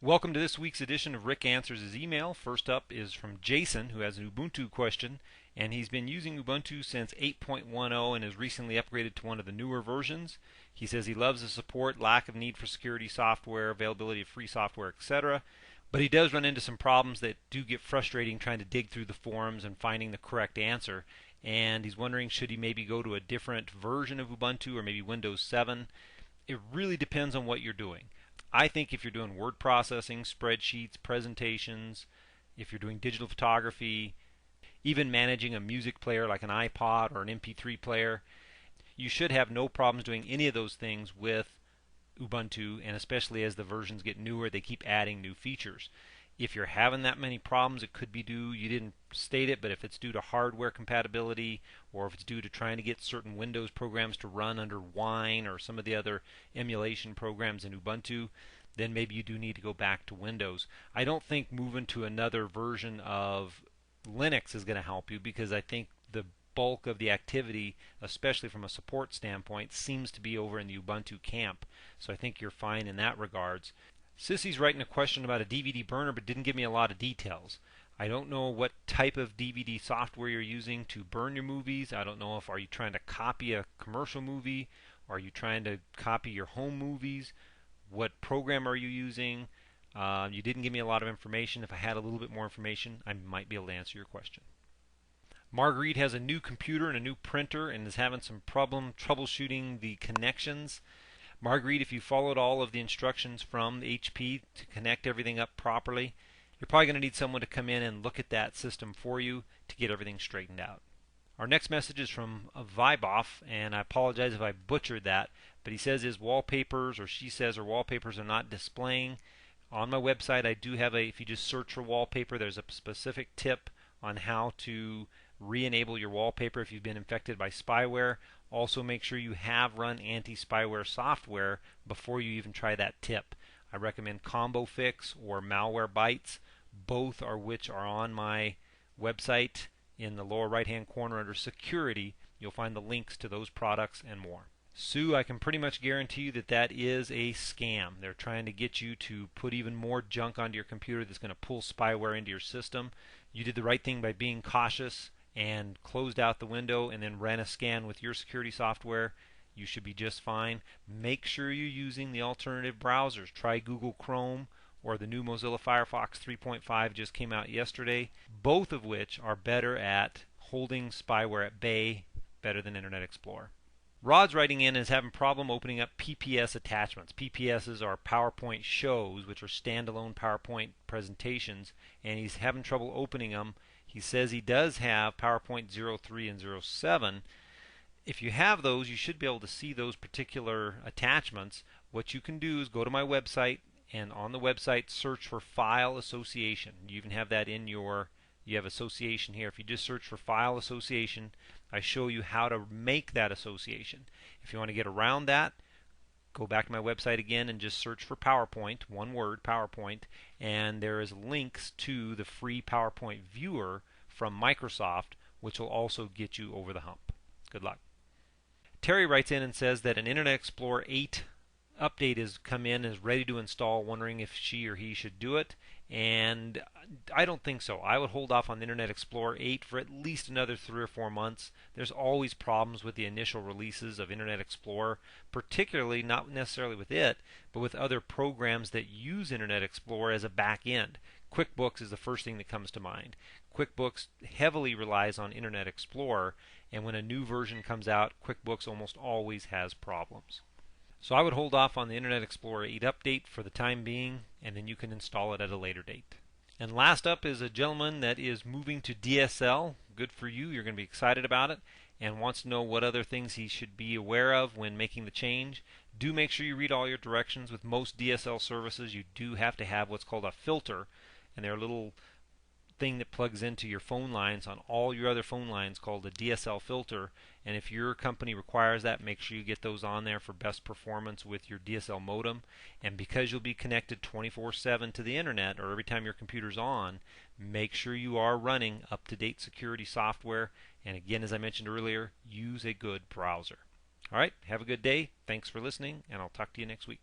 Welcome to this week's edition of Rick Answers His Email. First up is from Jason, who has an Ubuntu question, and he's been using Ubuntu since 8.10 and has recently upgraded to one of the newer versions. He says he loves the support, lack of need for security software, availability of free software, etc. But he does run into some problems that do get frustrating trying to dig through the forums and finding the correct answer. And he's wondering, should he maybe go to a different version of Ubuntu or maybe Windows 7? It really depends on what you're doing. I think if you're doing word processing, spreadsheets, presentations, if you're doing digital photography, even managing a music player like an iPod or an MP3 player, you should have no problems doing any of those things with Ubuntu, and especially as the versions get newer, they keep adding new features. If you're having that many problems, it could be due, you didn't state it, but if it's due to hardware compatibility or if it's due to trying to get certain Windows programs to run under Wine or some of the other emulation programs in Ubuntu, then maybe you do need to go back to Windows. I don't think moving to another version of Linux is going to help you, because I think the bulk of the activity, especially from a support standpoint, seems to be over in the Ubuntu camp. So I think you're fine in that regards. Sissy's writing a question about a DVD burner but didn't give me a lot of details. I don't know what type of DVD software you're using to burn your movies. I don't know if are you trying to copy a commercial movie, or are you trying to copy your home movies? What program are you using? You didn't give me a lot of information. If I had a little bit more information, I might be able to answer your question. Marguerite has a new computer and a new printer and is having some problem troubleshooting the connections. Marguerite, if you followed all of the instructions from HP to connect everything up properly, you're probably going to need someone to come in and look at that system for you to get everything straightened out. Our next message is from Viboff, and I apologize if I butchered that, but he says his wallpapers, or she says her wallpapers, are not displaying. On my website, I do have if you just search for wallpaper, there's a specific tip on how to re-enable your wallpaper if you've been infected by spyware. Also, make sure you have run anti-spyware software before you even try that tip. I recommend Combo Fix or Malwarebytes, both are which are on my website. In the lower right hand corner under security, you'll find the links to those products and more. Sue, I can pretty much guarantee you that that is a scam. They're trying to get you to put even more junk onto your computer that's going to pull spyware into your system. You did the right thing by being cautious and closed out the window and then ran a scan with your security software. You should be just fine. Make sure you're using the alternative browsers. Try Google Chrome or the new Mozilla Firefox 3.5 just came out yesterday, both of which are better at holding spyware at bay, better than Internet Explorer. Rod's writing in and is having problem opening up PPS attachments. PPSs are PowerPoint shows, which are standalone PowerPoint presentations, and he's having trouble opening them. He says he does have PowerPoint 03 and 07. If you have those, you should be able to see those particular attachments. What you can do is go to my website, and on the website search for file association. You even have that in you have association here. If you just search for file association, I show you how to make that association. If you want to get around that, go back to my website again and just search for PowerPoint, one word, PowerPoint, and there is links to the free PowerPoint viewer from Microsoft, which will also get you over the hump. Good luck. Terry writes in and says that an Internet Explorer 8 update has come in and is ready to install, wondering if she or he should do it. And I don't think so. I would hold off on the Internet Explorer 8 for at least another 3 or 4 months. There's always problems with the initial releases of Internet Explorer, particularly not necessarily with it, but with other programs that use Internet Explorer as a back end. QuickBooks is the first thing that comes to mind. QuickBooks heavily relies on Internet Explorer, and when a new version comes out, QuickBooks almost always has problems. So I would hold off on the Internet Explorer 8 update for the time being, and then you can install it at a later date. And last up is a gentleman that is moving to DSL. Good for you. You're going to be excited about it, and wants to know what other things he should be aware of when making the change. Do make sure you read all your directions. With most DSL services, you do have to have what's called a filter, and they're a little thing that plugs into your phone lines on all your other phone lines called a DSL filter. And if your company requires that, make sure you get those on there for best performance with your DSL modem. And because you'll be connected 24/7 to the internet, or every time your computer's on, make sure you are running up-to-date security software. And again, as I mentioned earlier, use a good browser. All right, have a good day. Thanks for listening, and I'll talk to you next week.